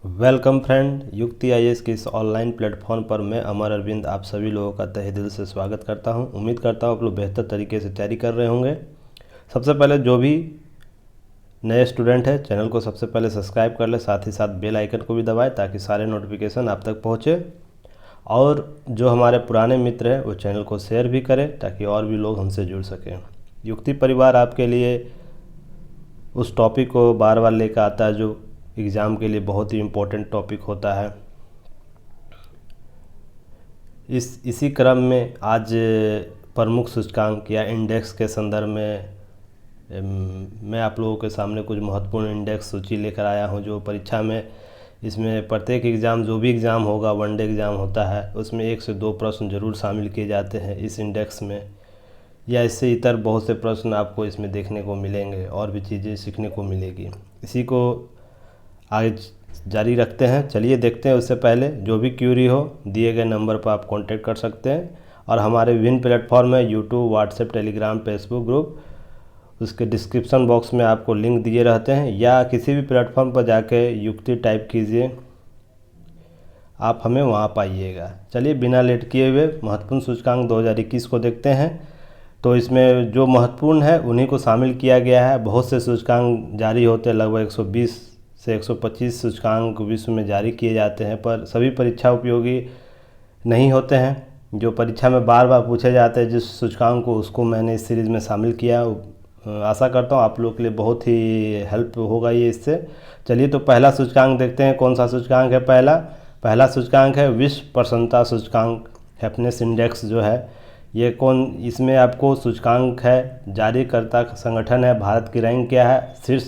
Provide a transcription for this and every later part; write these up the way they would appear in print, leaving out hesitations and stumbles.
Welcome friend, युक्ति IAS के इस ऑनलाइन प्लेटफॉर्म पर मैं अमर अरविंद आप सभी लोगों का तहे दिल से स्वागत करता हूं। उम्मीद करता हूं आप लोग बेहतर तरीके से तैयारी कर रहे होंगे। सबसे पहले जो भी नए स्टूडेंट है चैनल को सबसे पहले सब्सक्राइब कर ले, साथ ही साथ बेल आइकन को भी दबाएं ताकि सारे नोटिफिकेशन आप तक पहुँचे। और जो हमारे पुराने मित्र हैं वो चैनल को शेयर भी करें ताकि और भी लोग हमसे जुड़ सकें। युक्ति परिवार आपके लिए उस टॉपिक को बार बार लेकर आता है जो एग्ज़ाम के लिए बहुत ही इम्पोर्टेंट टॉपिक होता है। इसी क्रम में आज प्रमुख सूचकांक या इंडेक्स के संदर्भ में मैं आप लोगों के सामने कुछ महत्वपूर्ण इंडेक्स सूची लेकर आया हूं जो परीक्षा में, इसमें प्रत्येक एग्ज़ाम जो भी एग्ज़ाम होगा, वनडे एग्ज़ाम होता है, उसमें 1 से 2 प्रश्न ज़रूर शामिल किए जाते हैं इस इंडेक्स में, या इससे इतर बहुत से प्रश्न आपको इसमें देखने को मिलेंगे और भी चीज़ें सीखने को मिलेगी। इसी को आगे जारी रखते हैं। चलिए देखते हैं। उससे पहले जो भी क्यूरी हो दिए गए नंबर पर आप कांटेक्ट कर सकते हैं। और हमारे विभिन्न प्लेटफॉर्म है, YouTube, WhatsApp, Telegram, Facebook group, उसके डिस्क्रिप्शन बॉक्स में आपको लिंक दिए रहते हैं, या किसी भी प्लेटफॉर्म पर जाके युक्ति टाइप कीजिए, आप हमें वहाँ पाइएगा। चलिए बिना लेट किए हुए महत्वपूर्ण सूचकांक 2021 को देखते हैं। तो इसमें जो महत्वपूर्ण है उन्हीं को शामिल किया गया है। बहुत से सूचकांक जारी होते हैं, लगभग 120 से 125 सूचकांक विश्व में जारी किए जाते हैं, पर सभी परीक्षा उपयोगी नहीं होते हैं। जो परीक्षा में बार बार पूछे जाते हैं जिस सूचकांक को, उसको मैंने इस सीरीज़ में शामिल किया। आशा करता हूँ आप लोग के लिए बहुत ही हेल्प होगा ये इससे। चलिए तो पहला सूचकांक देखते हैं। कौन सा सूचकांक है? पहला सूचकांक है विश्व प्रसन्नता सूचकांक, हैप्पीनेस इंडेक्स जो है ये इसमें आपको सूचकांक है, जारीकर्ता संगठन है, भारत की रैंक क्या है, शीर्ष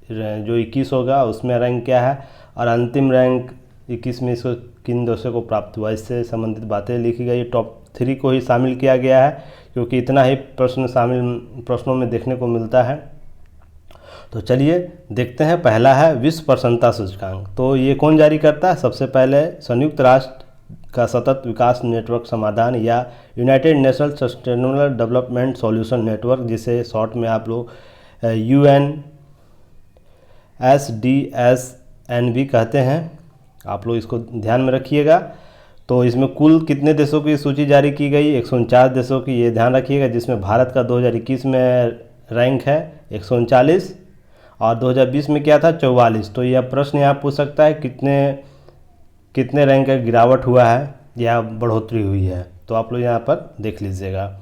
जो 21 होगा उसमें रैंक क्या है, और अंतिम रैंक 21 में इसको किन देशों को प्राप्त हुआ, इससे संबंधित बातें लिखी गई। टॉप 3 को ही शामिल किया गया है क्योंकि इतना ही प्रश्नों में देखने को मिलता है। तो चलिए देखते हैं। पहला है विश्व प्रसन्नता सूचकांक। तो ये कौन जारी करता है? सबसे पहले संयुक्त राष्ट्र का सतत विकास नेटवर्क समाधान या United national sustainable development solution network, जिसे शॉर्ट में आप लोग UNSDSN भी कहते हैं। आप लोग इसको ध्यान में रखिएगा। तो इसमें कुल कितने देशों की सूची जारी की गई? 149 देशों की, ये ध्यान रखिएगा, जिसमें भारत का 2021 में रैंक है 139 और 2020 में क्या था? 44। तो यह प्रश्न यहाँ पूछ सकता है कितने रैंक का गिरावट हुआ है या बढ़ोतरी हुई है। तो आप लोग यहाँ पर देख लीजिएगा।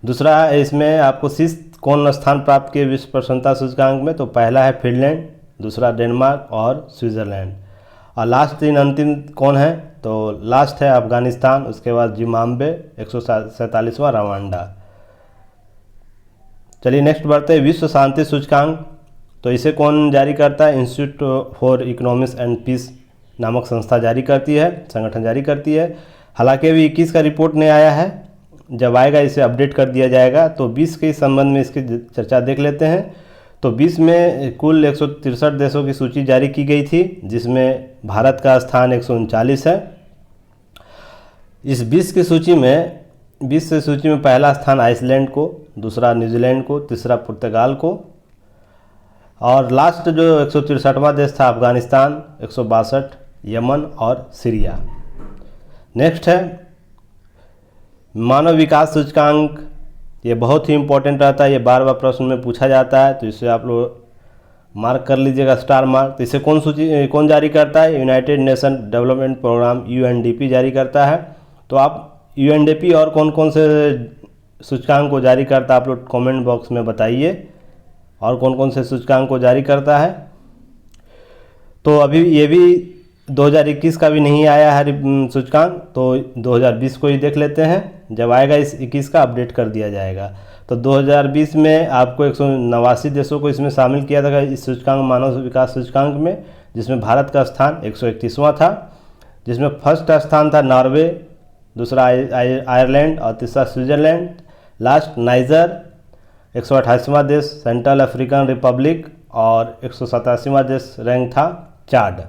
दूसरा, इसमें आपको शीर्ष कौन स्थान प्राप्त किए विश्व प्रसन्नता सूचकांक में? तो पहला है फिनलैंड, दूसरा डेनमार्क और स्विट्ज़रलैंड, और लास्ट 3 अंतिम कौन है? तो लास्ट है अफगानिस्तान, उसके बाद जिम्बाब्वे, 147वां रवांडा। चलिए नेक्स्ट बढ़ते हैं। विश्व शांति सूचकांक। तो इसे कौन जारी करता है? Institute for economics and peace नामक संस्था जारी करती है, संगठन जारी करती है। हालांकि अभी 21 का रिपोर्ट नहीं आया है, जब आएगा इसे अपडेट कर दिया जाएगा। तो 20 के संबंध में इसकी चर्चा देख लेते हैं। तो 20 में कुल 163 देशों की सूची जारी की गई थी, जिसमें भारत का स्थान 139 है। इस 20 की सूची में पहला स्थान आइसलैंड को, दूसरा न्यूजीलैंड को, तीसरा पुर्तगाल को, और लास्ट जो 163वां देश था अफगानिस्तान, 162, यमन और सीरिया। नेक्स्ट है मानव विकास सूचकांक। ये बहुत ही इम्पोर्टेंट रहता है, ये बार बार प्रश्न में पूछा जाता है, तो इसे आप लोग मार्क कर लीजिएगा, स्टार मार्क। तो इसे कौन जारी करता है? United Nation development programme UNDP जारी करता है। तो आप UNDP और कौन कौन से सूचकांक को जारी करता है आप लोग कमेंट बॉक्स में बताइए, और कौन कौन से सूचकांक को जारी करता है। तो अभी ये भी 2021 का भी नहीं आया है सूचकांक, तो 2020 को ही देख लेते हैं। जब आएगा इस 21 का अपडेट कर दिया जाएगा। तो 2020 में आपको 189 देशों को इसमें शामिल किया था इस सूचकांक, मानव विकास सूचकांक में, जिसमें भारत का स्थान 131वां था, जिसमें फर्स्ट स्थान था नॉर्वे, दूसरा आयरलैंड और तीसरा स्विट्ज़रलैंड, लास्ट नाइजर, 128वां देश सेंट्रल अफ्रीकन रिपब्लिक, और 187वां देश रैंक था चाड।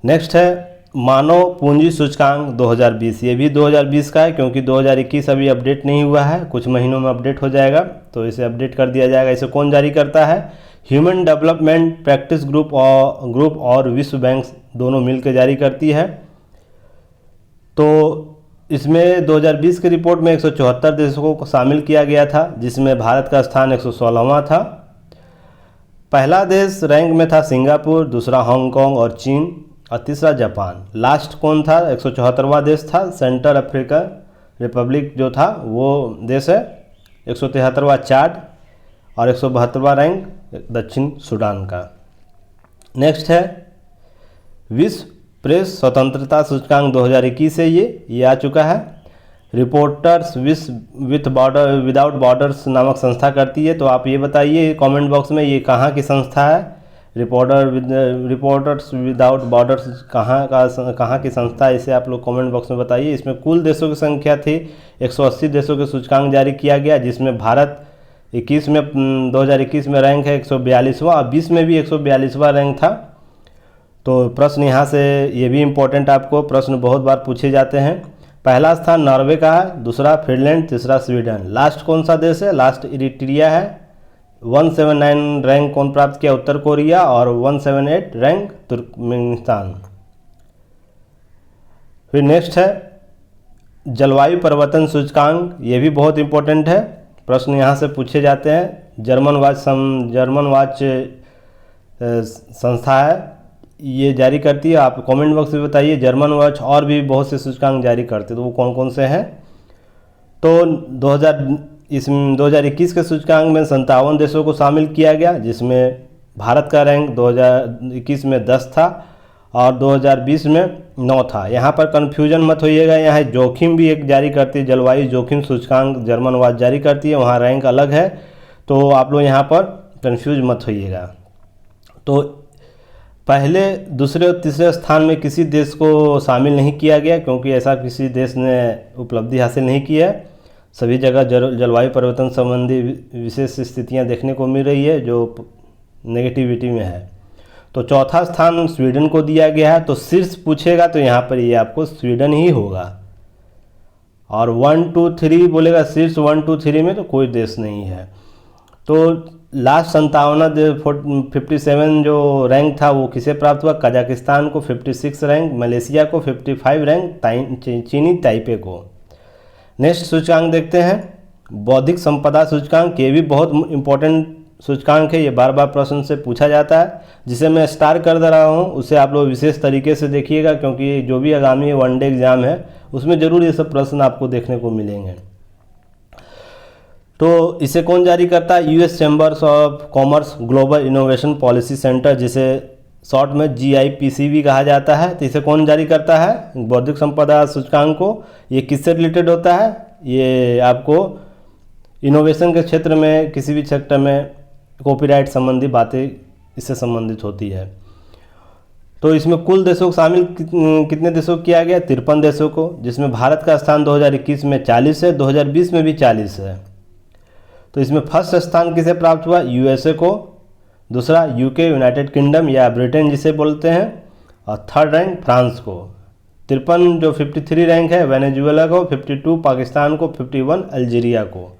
नेक्स्ट है मानव पूंजी सूचकांक 2020। ये भी 2020 का है क्योंकि 2021 अभी अपडेट नहीं हुआ है, कुछ महीनों में अपडेट हो जाएगा, तो इसे अपडेट कर दिया जाएगा। इसे कौन जारी करता है? ह्यूमन डेवलपमेंट प्रैक्टिस ग्रुप और विश्व बैंक दोनों मिलकर जारी करती है। तो इसमें 2020 की रिपोर्ट में 174 देशों को शामिल किया गया था, जिसमें भारत का स्थान 116वां था। पहला देश रैंक में था सिंगापुर, दूसरा हांगकांग और चीन और तीसरा जापान। लास्ट कौन था? 174वां देश था सेंट्रल अफ्रीकन रिपब्लिक जो था वो देश है। 173वां चाड और 172वां रैंक दक्षिण सूडान का। नेक्स्ट है विश्व प्रेस स्वतंत्रता सूचकांक 2021 है। ये आ चुका है। रिपोर्टर्स विदाउट बॉर्डर्स नामक संस्था करती है। तो आप ये बताइए कमेंट बॉक्स में ये कहाँ की संस्था है? रिपोर्टर्स विदाउट बॉर्डर्स कहाँ की संस्था है? इसे आप लोग कमेंट बॉक्स में बताइए। इसमें कुल देशों की संख्या थी 180 देशों के सूचकांक जारी किया गया, जिसमें भारत 2021 में रैंक है 142वां और 20 में भी 142वां रैंक था। तो प्रश्न यहाँ से ये भी इम्पोर्टेंट, आपको प्रश्न बहुत बार पूछे जाते हैं। पहला स्थान नॉर्वे का है, दूसरा फिनलैंड, तीसरा स्वीडन। लास्ट कौन सा देश है? लास्ट इरिट्रिया है। 179 रैंक कौन प्राप्त किया? उत्तर कोरिया। और 178 रैंक तुर्कमेनिस्तान। फिर नेक्स्ट है जलवायु परिवर्तन सूचकांक। ये भी बहुत इंपॉर्टेंट है, प्रश्न यहाँ से पूछे जाते हैं। जर्मन वाच संस्था है, ये जारी करती है। आप कमेंट बॉक्स में बताइए। जर्मन वॉच और भी बहुत से सूचकांक जारी करते हैं, तो वो कौन कौन से हैं? तो 2021 के सूचकांक में 57 देशों को शामिल किया गया, जिसमें भारत का रैंक 2021 में 10 था और 2020 में 9 था। यहाँ पर कन्फ्यूजन मत होइएगा, यहाँ जोखिम भी एक जारी करती है, जलवायु जोखिम सूचकांक जर्मन वॉच जारी करती है, वहाँ रैंक अलग है। तो आप लोग यहाँ पर कन्फ्यूज मत होइएगा। तो पहले, दूसरे और तीसरे स्थान में किसी देश को शामिल नहीं किया गया, क्योंकि ऐसा किसी देश ने उपलब्धि हासिल नहीं की है। सभी जगह जलवायु परिवर्तन संबंधी विशेष स्थितियां देखने को मिल रही है जो नेगेटिविटी में है। तो चौथा स्थान स्वीडन को दिया गया है। तो शीर्ष पूछेगा तो यहाँ पर ये आपको स्वीडन ही होगा। और 1 2 3 बोलेगा शीर्ष 1 2 3 में, तो कोई देश नहीं है। तो लास्ट 57 जो रैंक था वो किसे प्राप्त हुआ? कजाकिस्तान को 56 रैंक, मलेशिया को 55 रैंक, चीनी ताइपे को। नेक्स्ट सूचकांक देखते हैं बौद्धिक संपदा सूचकांक। ये भी बहुत इंपॉर्टेंट सूचकांक है, ये बार बार प्रश्न से पूछा जाता है। जिसे मैं स्टार कर दे रहा हूँ उसे आप लोग विशेष तरीके से देखिएगा, क्योंकि जो भी आगामी वनडे एग्जाम है उसमें जरूर ये सब प्रश्न आपको देखने को मिलेंगे। तो इसे कौन जारी करता है? US chambers of commerce global innovation policy centre, जिसे शॉर्ट में GIPC भी कहा जाता है। तो इसे कौन जारी करता है बौद्धिक संपदा सूचकांक को? ये किससे रिलेटेड होता है? ये आपको इनोवेशन के क्षेत्र में, किसी भी सेक्टर में कॉपीराइट संबंधी बातें इससे संबंधित होती है। तो इसमें कुल देशों को शामिल कितने देशों को किया गया? 53 देशों को, जिसमें भारत का स्थान 2021 में 40 है, 2020 में भी 40 है। तो इसमें फर्स्ट स्थान किसे प्राप्त हुआ? USA को, दूसरा UK यूनाइटेड किंगडम या ब्रिटेन जिसे बोलते हैं, और थर्ड रैंक फ्रांस को। 53 जो 53 रैंक है वेनेजुएला को, 52 पाकिस्तान को, 51 अल्जीरिया को।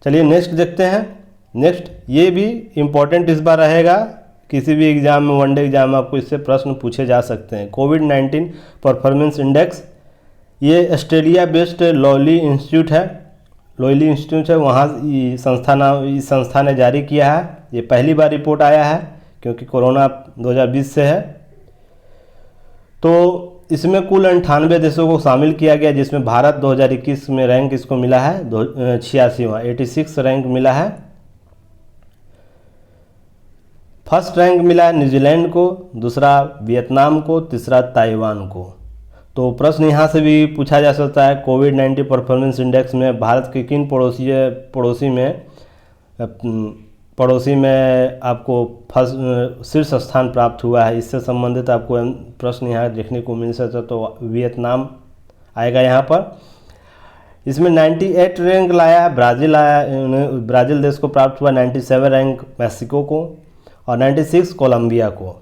चलिए नेक्स्ट देखते हैं। नेक्स्ट ये भी इम्पोर्टेंट इस बार रहेगा, किसी भी एग्जाम में, वनडे एग्जाम में आपको इससे प्रश्न पूछे जा सकते हैं। कोविड-19 परफॉर्मेंस इंडेक्स, ये ऑस्ट्रेलिया बेस्ड लॉयली इंस्टीट्यूट है, वहाँ इस संस्था ने जारी किया है। ये पहली बार रिपोर्ट आया है क्योंकि कोरोना 2020 से है। तो इसमें कुल 98 देशों को शामिल किया गया, जिसमें भारत 2021 में रैंक इसको मिला है 86वां, 86 रैंक मिला है। फर्स्ट रैंक मिला है न्यूजीलैंड को, दूसरा वियतनाम को, तीसरा ताइवान को। तो प्रश्न यहाँ से भी पूछा जा सकता है, कोविड-19 परफॉर्मेंस इंडेक्स में भारत के किन पड़ोसी में आपको शीर्ष स्थान प्राप्त हुआ है, इससे संबंधित आपको प्रश्न यहाँ देखने को मिल सकता है। तो वियतनाम आएगा यहाँ पर। इसमें 98 रैंक लाया है ब्राज़ील देश को प्राप्त हुआ, 97 रैंक मैक्सिको को और 96 कोलंबिया को।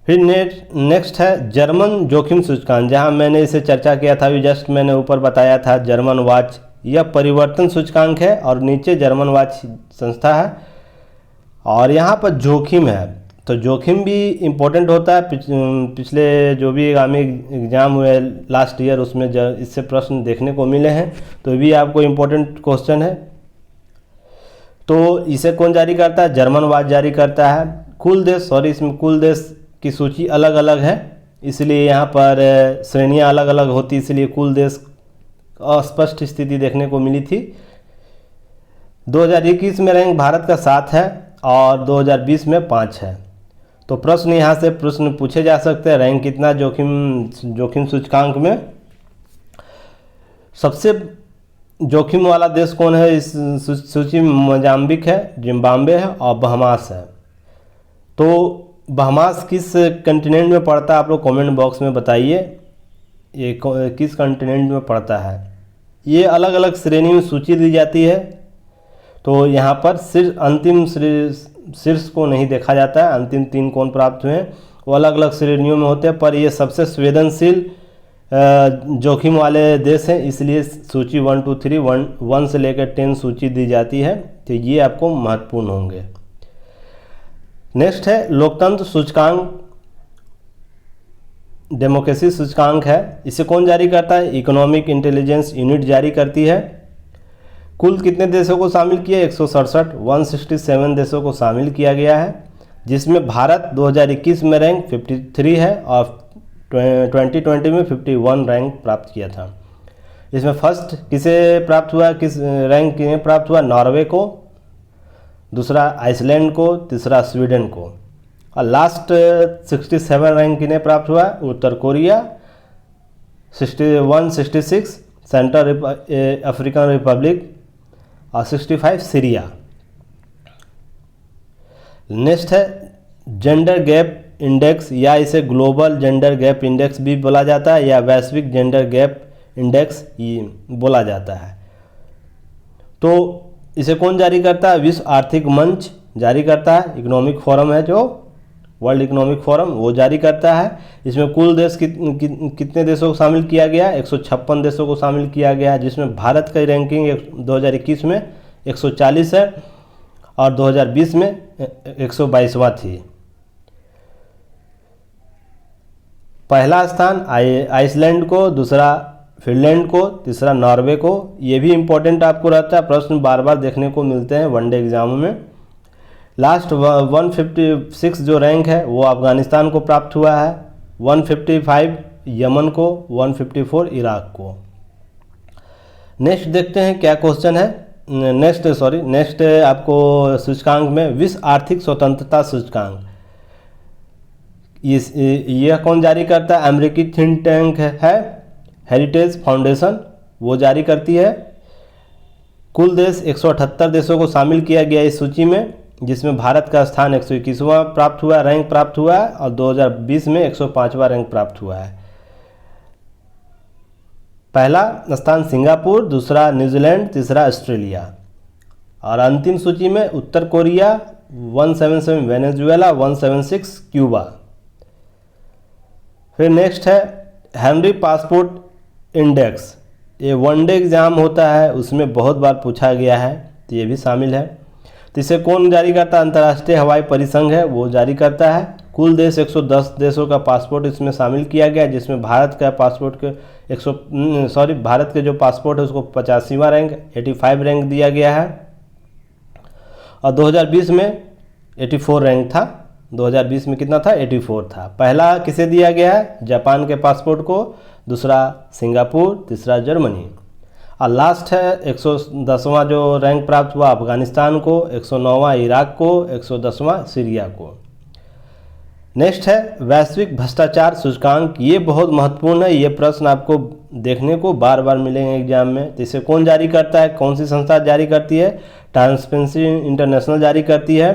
फिर नेक्स्ट है जर्मन जोखिम सूचकांक, जहां मैंने इसे चर्चा किया था अभी जस्ट मैंने ऊपर बताया था। जर्मन वॉच यह परिवर्तन सूचकांक है और नीचे जर्मन वॉच संस्था है। और यहाँ पर जोखिम है, तो जोखिम भी इम्पोर्टेंट होता है। पिछले जो भी आगामी एग्ज़ाम हुए लास्ट ईयर उसमें इससे प्रश्न देखने को मिले हैं, तो ये भी आपको इम्पोर्टेंट क्वेश्चन है। तो इसे कौन जारी करता है? जर्मन वाच जारी करता है। कुल देश, इसमें कुल देश की सूची अलग अलग है, इसलिए यहाँ पर श्रेणियाँ अलग अलग होती, इसलिए कुल देश अस्पष्ट स्थिति देखने को मिली थी। 2021 में रैंक भारत का 7 है और 2020 में 5 है। तो प्रश्न यहाँ से प्रश्न पूछे जा सकते हैं, रैंक कितना जोखिम सूचकांक में। सबसे जोखिम वाला देश कौन है इस सूची में? मोजाम्बिक है, जिम्बाब्वे है और बहामास है। तो बहामास किस कंटिनेंट में पड़ता है? आप लोग कमेंट बॉक्स में बताइए ये किस कंटिनेंट में पड़ता है। ये अलग अलग श्रेणी में सूची दी जाती है, तो यहाँ पर सिर्फ अंतिम शीर्ष को नहीं देखा जाता है। अंतिम 3 कौन प्राप्त हुए हैं वो अलग अलग श्रेणियों में होते हैं, पर ये सबसे संवेदनशील जोखिम वाले देश हैं, इसलिए सूची 1 2 3 1 से लेकर 10 सूची दी जाती है। तो ये आपको महत्वपूर्ण होंगे। नेक्स्ट है लोकतंत्र सूचकांक, डेमोक्रेसी सूचकांक है। इसे कौन जारी करता है? इकोनॉमिक इंटेलिजेंस यूनिट जारी करती है। कुल कितने देशों को शामिल किया? 167 167 देशों को शामिल किया गया है, जिसमें भारत 2021 में रैंक 53 है और 2020 में 51 रैंक प्राप्त किया था। इसमें फर्स्ट किसे प्राप्त हुआ? किस रैंक किन्हें प्राप्त हुआ? नॉर्वे को, दूसरा आइसलैंड को, तीसरा स्वीडन को, और लास्ट 67 रैंक किन्हें प्राप्त हुआ? उत्तर कोरिया, 166 सेंट्रल अफ्रीकन रिपब्लिक और 65 सीरिया। नेक्स्ट है जेंडर गैप इंडेक्स, या इसे ग्लोबल जेंडर गैप इंडेक्स भी बोला जाता है या वैश्विक जेंडर गैप इंडेक्स बोला जाता है। तो इसे कौन जारी करता है? विश्व आर्थिक मंच जारी करता है। इकोनॉमिक फोरम है जो वर्ल्ड इकोनॉमिक फोरम, वो जारी करता है। इसमें कुल देश कितने देशों को शामिल किया गया? 156 देशों को शामिल किया गया है, जिसमें भारत की रैंकिंग 2021 में 140 है और 2020 में 122वां थी। पहला स्थान आइसलैंड को, दूसरा फिनलैंड को, तीसरा नॉर्वे को। ये भी इम्पोर्टेंट आपको रहता है, प्रश्न बार बार देखने को मिलते हैं वनडे एग्जाम में। लास्ट 156 जो रैंक है वो अफगानिस्तान को प्राप्त हुआ है, 155 यमन को, 154 इराक को। नेक्स्ट देखते हैं क्या क्वेश्चन है। नेक्स्ट आपको सूचकांक में विश्व आर्थिक स्वतंत्रता सूचकांक, यह कौन जारी करता है? अमेरिकी थिंक टैंक है हेरिटेज फाउंडेशन, वो जारी करती है। कुल देश 178 देशों को शामिल किया गया इस सूची में, जिसमें भारत का स्थान 121वां प्राप्त हुआ, रैंक प्राप्त हुआ है और 2020 में 105वां रैंक प्राप्त हुआ है। पहला स्थान सिंगापुर, दूसरा न्यूजीलैंड, तीसरा ऑस्ट्रेलिया, और अंतिम सूची में उत्तर कोरिया 177, वेनेजुएला 176, क्यूबा। फिर नेक्स्ट है हेनरी पासपोर्ट इंडेक्स, ये वनडे एग्जाम होता है उसमें बहुत बार पूछा गया है, तो ये भी शामिल है। तो इसे कौन जारी करता है? अंतर्राष्ट्रीय हवाई परिसंघ है वो जारी करता है। कुल देश 110 देशों का पासपोर्ट इसमें शामिल किया गया, जिसमें भारत का पासपोर्ट के भारत के जो पासपोर्ट है उसको 85वां रैंक 85 रैंक दिया गया है और 2020 में 84 रैंक था। 2020 में कितना था? 84 था। पहला किसे दिया गया है? जापान के पासपोर्ट को, दूसरा सिंगापुर, तीसरा जर्मनी, और लास्ट है 110वां जो रैंक प्राप्त हुआ अफगानिस्तान को, 109वां इराक को, 110वां सीरिया को। नेक्स्ट है वैश्विक भ्रष्टाचार सूचकांक, ये बहुत महत्वपूर्ण है, ये प्रश्न आपको देखने को बार बार मिलेंगे एग्जाम में। तो इसे कौन जारी करता है? कौन सी संस्था जारी करती है? ट्रांसपेरेंसी इंटरनेशनल जारी करती है।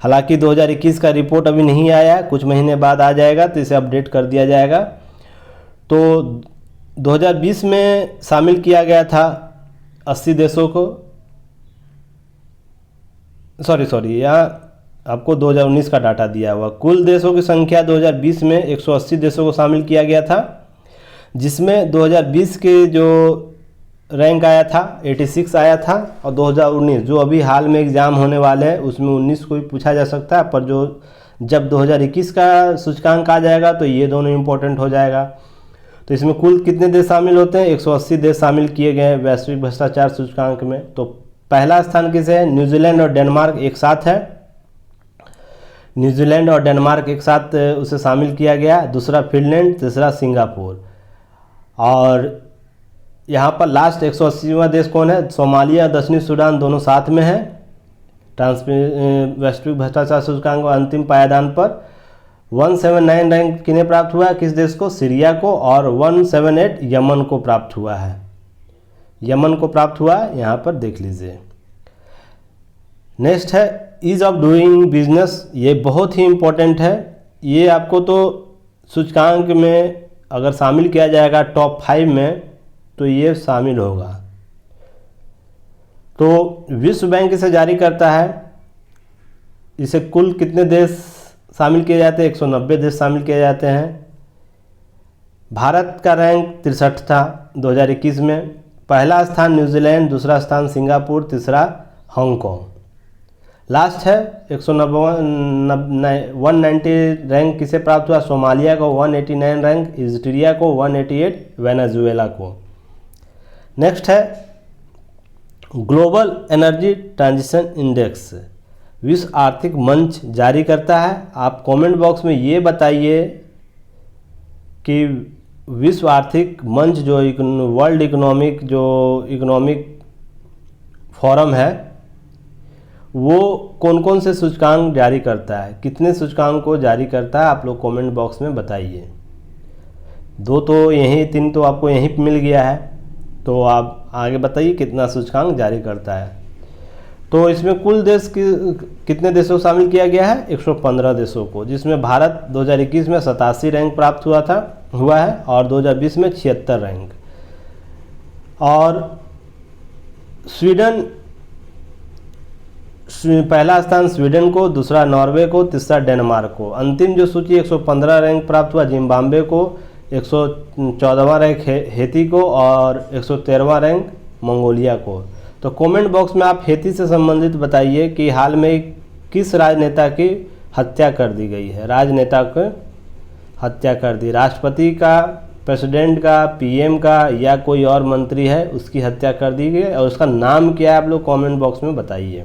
हालांकि 2021 का रिपोर्ट अभी नहीं आया, कुछ महीने बाद आ जाएगा, तो इसे अपडेट कर दिया जाएगा। तो 2020 में शामिल किया गया था 80 देशों को, यहाँ आपको 2019 का डाटा दिया हुआ। कुल देशों की संख्या 2020 में 180 देशों को शामिल किया गया था, जिसमें 2020 के जो रैंक आया था, 86 आया था। और 2019 जो अभी हाल में एग्ज़ाम होने वाले हैं उसमें 19 को भी पूछा जा सकता है, पर जो जब 2021 का सूचकांक आ जाएगा तो ये दोनों इम्पोर्टेंट हो जाएगा। तो इसमें कुल कितने देश शामिल होते हैं? 180 देश शामिल किए गए हैं वैश्विक भ्रष्टाचार सूचकांक में। तो पहला स्थान किसे है? न्यूजीलैंड और डेनमार्क एक साथ है, न्यूजीलैंड और डेनमार्क एक साथ उसे शामिल किया गया। दूसरा फिनलैंड, तीसरा सिंगापुर। और यहाँ पर लास्ट 180वां देश कौन है? सोमालिया, दक्षिणी सूडान दोनों साथ में है वैश्विक भ्रष्टाचार सूचकांक अंतिम पायदान पर। 179 रैंक किन्हें प्राप्त हुआ है? किस देश को? सीरिया को। और 178 यमन को प्राप्त हुआ है, यमन को प्राप्त हुआ है, यहाँ पर देख लीजिए। नेक्स्ट है ईज ऑफ डूइंग बिजनेस, ये बहुत ही इम्पोर्टेंट है। ये आपको तो सूचकांक में अगर शामिल किया जाएगा टॉप 5 में तो ये शामिल होगा। तो विश्व बैंक इसे जारी करता है। इसे कुल कितने देश शामिल किए जाते हैं? 190 देश शामिल किए जाते हैं। भारत का रैंक 63 था 2021 में। पहला स्थान न्यूजीलैंड, दूसरा स्थान सिंगापुर, तीसरा हांगकांग। लास्ट है 190 रैंक किसे प्राप्त हुआ? सोमालिया को 189 रैंक, इजिप्टिया को 188, वेनेजुएला को। नेक्स्ट है ग्लोबल एनर्जी ट्रांजिशन इंडेक्स, विश्व आर्थिक मंच जारी करता है। आप कमेंट बॉक्स में ये बताइए कि विश्व आर्थिक मंच जो वर्ल्ड इकोनॉमिक फोरम है वो कौन कौन से सूचकांक जारी करता है, कितने सूचकांक को जारी करता है, आप लोग कमेंट बॉक्स में बताइए। 2 तो यहीं, 3 तो आपको यहीं पे मिल गया है, तो आप आगे बताइए कितना सूचकांक जारी करता है। तो इसमें कुल देश कितने देशों को शामिल किया गया है? 115 देशों को, जिसमें भारत 2021 में 87 रैंक प्राप्त हुआ है और 2020 में 76 रैंक। और स्वीडन, पहला स्थान स्वीडन को, दूसरा नॉर्वे को, तीसरा डेनमार्क को। अंतिम जो सूची 115 रैंक प्राप्त हुआ जिम्बाब्वे को, 114वां रैंक हेती को और 113वां रैंक मंगोलिया को। तो कमेंट बॉक्स में आप हेती से संबंधित बताइए कि हाल में किस राजनेता की हत्या कर दी गई है। राजनेता को हत्या कर दी, राष्ट्रपति का, प्रेसिडेंट का, पीएम का या कोई और मंत्री है उसकी हत्या कर दी गई और उसका नाम क्या है आप लोग कमेंट बॉक्स में बताइए,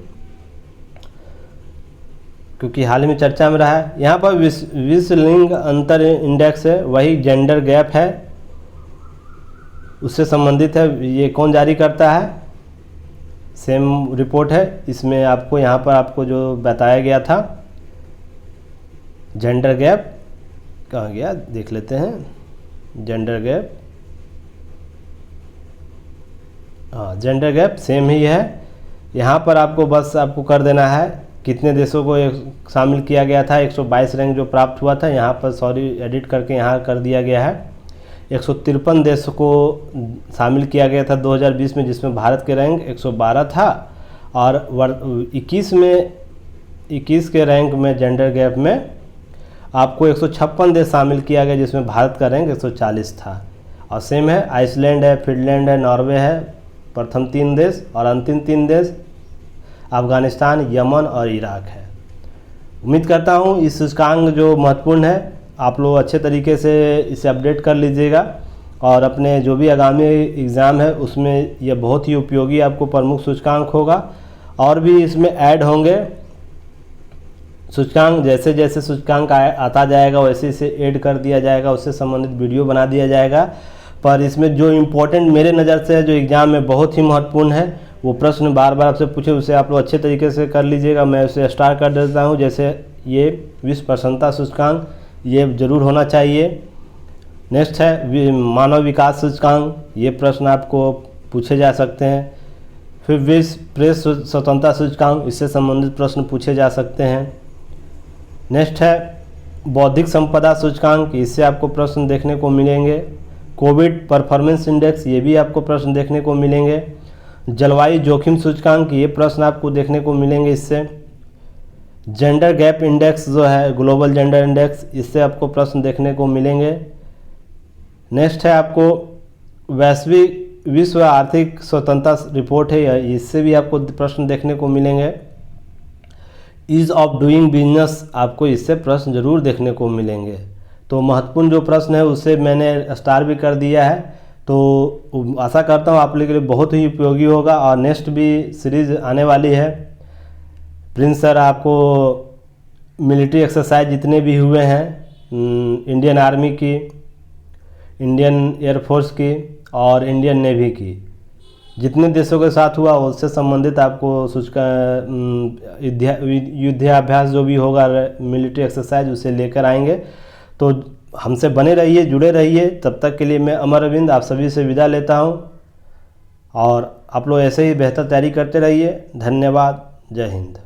क्योंकि हाल में चर्चा में रहा है। यहाँ पर विश्व लिंग अंतर इंडेक्स है, वही जेंडर गैप है, उससे संबंधित है। ये कौन जारी करता है? सेम रिपोर्ट है। इसमें आपको यहाँ पर आपको जो बताया गया था जेंडर गैप कहाँ गया देख लेते हैं। जेंडर गैप, हाँ जेंडर गैप सेम ही है। यहाँ पर आपको बस आपको कर देना है कितने देशों को शामिल किया गया था। 122 रैंक जो प्राप्त हुआ था, यहाँ पर सॉरी एडिट करके यहाँ कर दिया गया है। 153 देशों को शामिल किया गया था 2020 में, जिसमें भारत के रैंक 112 था। और 21 के रैंक में जेंडर गैप में आपको 156 देश शामिल किया गया, जिसमें भारत का रैंक 140 था। और सेम है, आइसलैंड है, फिनलैंड है, नॉर्वे है प्रथम 3 देश, और अंतिम 3 देश अफगानिस्तान, यमन और इराक है। उम्मीद करता हूँ इस सूचकांक जो महत्वपूर्ण है आप लोग अच्छे तरीके से इसे अपडेट कर लीजिएगा, और अपने जो भी आगामी एग्ज़ाम है उसमें यह बहुत ही उपयोगी आपको प्रमुख सूचकांक होगा। और भी इसमें ऐड होंगे सूचकांक, जैसे जैसे सूचकांक आता जाएगा वैसे इसे ऐड कर दिया जाएगा, उससे संबंधित वीडियो बना दिया जाएगा। पर इसमें जो इम्पोर्टेंट मेरे नज़र से जो एग्ज़ाम में बहुत ही महत्वपूर्ण है वो प्रश्न बार बार आपसे पूछे, उसे आप लोग अच्छे तरीके से कर लीजिएगा। मैं उसे स्टार्ट कर देता हूँ। जैसे ये विश्व प्रसन्नता सूचकांक, ये जरूर होना चाहिए। नेक्स्ट है मानव विकास सूचकांक, ये प्रश्न आपको पूछे जा सकते हैं। फिर विश्व प्रेस स्वतंत्रता सूचकांक, इससे संबंधित प्रश्न पूछे जा सकते हैं। नेक्स्ट है बौद्धिक संपदा सूचकांक, इससे आपको प्रश्न देखने को मिलेंगे। कोविड परफॉर्मेंस इंडेक्स, ये भी आपको प्रश्न देखने को मिलेंगे। जलवायु जोखिम सूचकांक, ये प्रश्न आपको देखने को मिलेंगे इससे। जेंडर गैप इंडेक्स जो है, ग्लोबल जेंडर इंडेक्स, इससे आपको प्रश्न देखने को मिलेंगे। नेक्स्ट है आपको वैश्विक विश्व आर्थिक स्वतंत्रता रिपोर्ट है, इससे भी आपको प्रश्न देखने को मिलेंगे। ईज़ ऑफ डूइंग बिजनेस, आपको इससे प्रश्न जरूर देखने को मिलेंगे। तो महत्वपूर्ण जो प्रश्न है उससे मैंने स्टार भी कर दिया है। तो आशा करता हूँ आप लोगों के लिए बहुत ही उपयोगी होगा। और नेक्स्ट भी सीरीज आने वाली है। प्रिंस सर आपको मिलिट्री एक्सरसाइज जितने भी हुए हैं, इंडियन आर्मी की, इंडियन एयरफोर्स की और इंडियन नेवी की, जितने देशों के साथ हुआ उससे संबंधित आपको युद्धाभ्यास जो भी होगा मिलिट्री एक्सरसाइज उसे लेकर आएंगे। तो हमसे बने रहिए, जुड़े रहिए। तब तक के लिए मैं अमर अरविंद आप सभी से विदा लेता हूं। और आप लोग ऐसे ही बेहतर तैयारी करते रहिए। धन्यवाद। जय हिंद।